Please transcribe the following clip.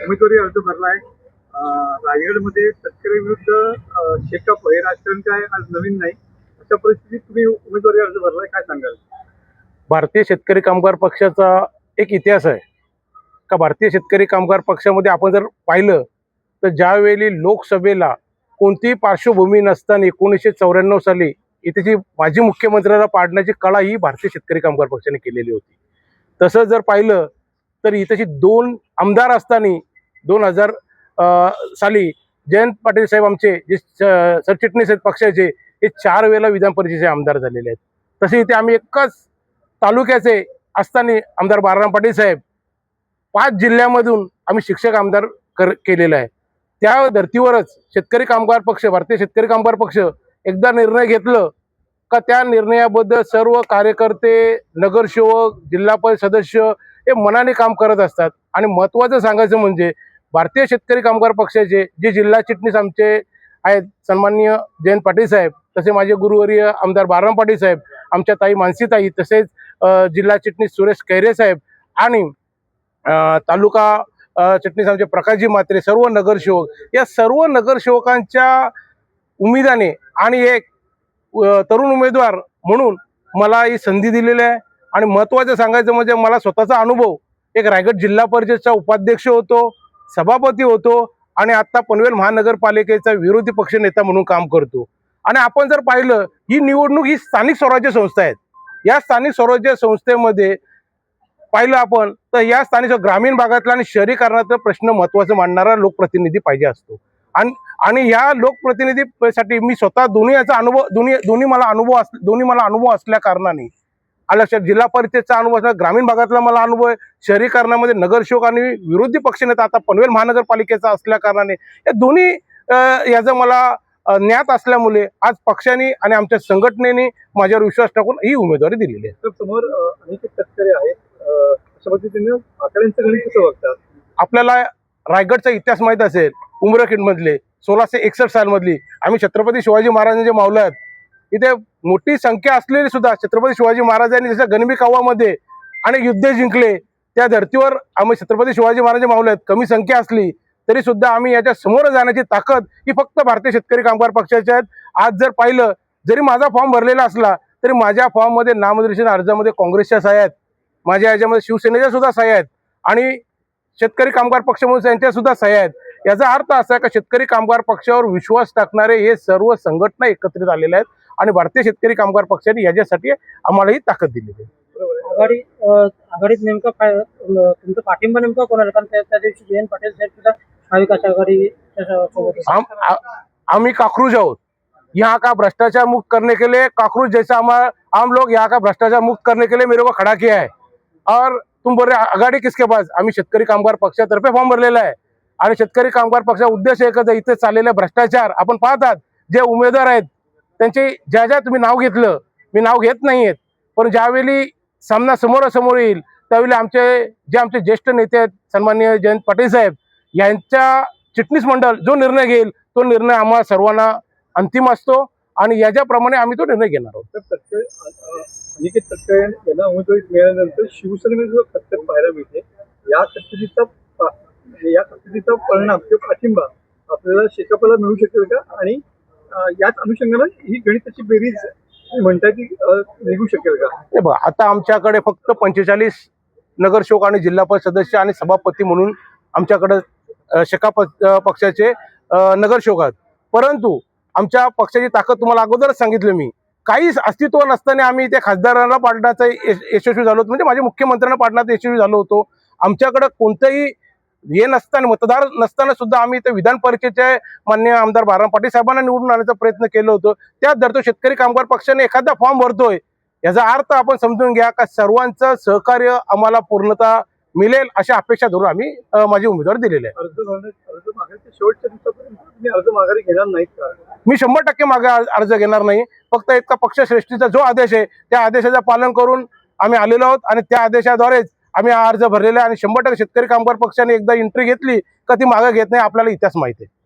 उमेदवारी अर्ज भरलाय रायगडमध्ये शेतकरी विरुद्ध शेकअप हे राजकारण काय आज नवीन नाही, अशा परिस्थितीत तुम्ही उमेदवारी अर्ज भरलाय, काय सांगाल? भारतीय शेतकरी कामगार पक्षाचा एक इतिहास आहे का भारतीय शेतकरी कामगार पक्षामध्ये आपण जर पाहिलं तर ज्यावेळी लोकसभेला कोणतीही पार्श्वभूमी नसताना 1994 साली इथे माजी मुख्यमंत्र्याला पाडण्याची कला ही भारतीय शेतकरी कामगार पक्षाने केलेली होती. तसं जर पाहिलं तर इथेची 2 आमदार असताना 2000 साली जयंत पाटील साहेब आमचे जे सरचिटणीस आहेत पक्षाचे, हे 4 वेळेला विधान परिषदेचे आमदार झालेले आहेत. तसे इथे आम्ही एकच तालुक्याचे असताना आमदार बाळाराम पाटील साहेब 5 जिल्ह्यामधून आम्ही शिक्षक आमदार केलेला आहे. त्या धर्तीवरच शेतकरी कामगार पक्ष, भारतीय शेतकरी कामगार पक्ष एकदा निर्णय घेतलं का त्या निर्णयाबद्दल सर्व कार्यकर्ते, नगरसेवक, जिल्हा परिषद सदस्य हे मनाने काम करत असतात. आणि महत्त्वाचं सांगायचं म्हणजे भारतीय शेतकरी कामगार पक्षाचे जे जिल्हा चिटणीस आमचे आहेत सन्माननीय जयंत पाटील साहेब, तसे माझे गुरुवर्य आमदार बाळाराम पाटील साहेब, आमच्या ताई मानसीताई, तसेच जिल्हा चिटणीस सुरेश खैरे साहेब आणि तालुका चिटणीस आमचे प्रकाशजी म्हात्रे, सर्व नगरसेवक, या सर्व नगरसेवकांच्या उमेदीने आणि एक तरुण उमेदवार म्हणून मला ही संधी दिलेली आहे. आणि महत्त्वाचं सांगायचं म्हणजे मला स्वतःचा अनुभव, एक रायगड जिल्हा परिषदचा उपाध्यक्ष होतो, सभापती होतो आणि आता पनवेल महानगरपालिकेचा विरोधी पक्ष नेता म्हणून काम करतो. आणि आपण जर पाहिलं ही निवडणूक ही स्थानिक स्वराज्य संस्था आहेत. या स्थानिक स्वराज्य संस्थेमध्ये पाहिलं आपण तर या स्थानिक ग्रामीण भागातला आणि शहरीकरणाचा प्रश्न महत्त्वाचा मांडणारा लोकप्रतिनिधी पाहिजे असतो. आणि या लोकप्रतिनिधीसाठी मी स्वतः दोन्ही मला अनुभव असल्या कारणाने लक्षात, जिल्हा परिषदेचा अनुभव असला, ग्रामीण भागातला मला अनुभव आहे, शहरीकरणामध्ये नगरसेवक आणि विरोधी पक्षनेता आता पनवेल महानगरपालिकेचा असल्या कारणाने या दोन्ही याचा मला ज्ञात असल्यामुळे आज पक्षाने आणि आमच्या संघटनेने माझ्यावर विश्वास टाकून ही उमेदवारी दिलेली आहे. तर समोर अनेक शेतकरी आहेत, अशा पद्धतीने आकड्यांचं गणित कसं बघतात? आपल्याला रायगडचा इतिहास माहीत असेल, उमरखेडमधले 1661 सालमधली आम्ही छत्रपती शिवाजी महाराजांचे मावलं आहेत. इथे मोठी संख्या असलेली सुद्धा छत्रपती शिवाजी महाराजांनी जसं गणबी काव्यामध्ये अनेक युद्ध जिंकले, त्या धर्तीवर आम्ही छत्रपती शिवाजी महाराज मावलं आहेत. कमी संख्या असली तरी सुद्धा आम्ही याच्या समोर जाण्याची ताकद ही फक्त भारतीय शेतकरी कामगार पक्षाची आहेत. आज जर पाहिलं, जरी माझा फॉर्म भरलेला असला तरी माझ्या फॉर्ममध्ये नामनिर्देशन अर्जामध्ये काँग्रेसच्या सह्या आहेत, माझ्या याच्यामध्ये शिवसेनेच्या सुद्धा सह्या आहेत आणि शेतकरी कामगार पक्ष म्हणून त्यांच्या सुद्धा सह्या आहेत. याचा अर्थ असा आहे की शेतकरी कामगार पक्षावर विश्वास टाकणारे हे सर्व संघटना एकत्रित आलेल्या आहेत आणि भारतीय शेतकरी कामगार पक्षाने याच्यासाठी आम्हाला ही ताकद दिलेली आहे. आघाडीत नेमका तुमचा पाठिंबा नेमका कोणाला? कारण त्या दिवशी जयंत पाटील साहेब सुद्धा महाविकास आघाडी आम्ही काकरूज आहोत. यहाँ का भ्रष्टाचार मुक्त करने के लिए काकरूज जैसा आम लोग यहाँ का भ्रष्टाचार मुक्त करने के लिए मेरे को खड़ा किया है. और तुम बोल रहे आघाडी किसके पास? आम्ही शेतकरी कामगार पक्षातर्फे फॉर्म भरलेला आहे आणि शेतकरी कामगार पक्षाचा उद्देश एकच आहे, इथे चाललेले भ्रष्टाचार आपण पाहतात. जे उमेदवार आहेत त्यांचे ज्या तुम्ही नाव घेतलं, मी नाव घेत नाहीयेत, पण ज्यावेळी सामना समोरासमोर येईल त्यावेळी आमचे ज्येष्ठ नेते आहेत सन्माननीय जयंत पाटील साहेब यांच्या चिटणीस मंडळ जो निर्णय घेईल तो निर्णय आम्हा सर्वांना अंतिम असतो आणि याच्याप्रमाणे आम्ही तो निर्णय घेणार आहोत. अनिकेत तटकरे यांना उमेदवारी मिळाल्यानंतर शिवसेनेने जो खतखत पाहायला मिळते, या खतखतीचा परिणाम किंवा पाठिंबा आपल्याला शेकापला मिळू शकेल का? आणि याच अनुषंगाने ही गणिताची बेरीज म्हणतात ती निघू शकेल का? बघा, आता आमच्याकडे फक्त 45 नगरसेवक आणि जिल्हा परिषद सदस्य आणि सभापती म्हणून आमच्याकडे शेका पक्षाचे नगरसेवक आहेत. परंतु आमच्या पक्षाची ताकद तुम्हाला अगोदरच सांगितलं मी, काहीच अस्तित्व नसताना आम्ही त्या खासदारांना पाडण्याचा यशस्वी झालो होतो, म्हणजे माझ्या मुख्यमंत्र्यांना पाडण्याचा यशस्वी झालो होतो. आमच्याकडे कोणतंही हे नसताना, मतदार नसताना सुद्धा आम्ही ते विधान परिषदेचे माननीय आमदार बाळाराम पाटील साहेबांना निवडून आणण्याचा प्रयत्न केला होतो. त्याच धरतो शेतकरी कामगार पक्षाने एखादा फॉर्म भरतोय, याचा अर्थ आपण समजून घ्या का सर्वांचं सहकार्य आम्हाला पूर्णतः मिळेल अशा अपेक्षा धरून आम्ही माझे उमेदवार दिलेले आहे. अर्ज मागायच्या शेवटच्या दिवसापर्यंत तुम्ही अर्ज माघारी घेणार नाहीत का? मी 100% मागे अर्ज घेणार नाही. फक्त इतका पक्षश्रेष्ठीचा जो आदेश आहे त्या आदेशाचं पालन करून आम्ही आलेलो आहोत आणि त्या आदेशाद्वारेच आम्ही हा अर्ज भरलेला आहे आणि 100% शेतकरी कामगार पक्षाने एकदा एंट्री घेतली का ती मागे घेत नाही, आपल्याला इतिहास माहिती आहे.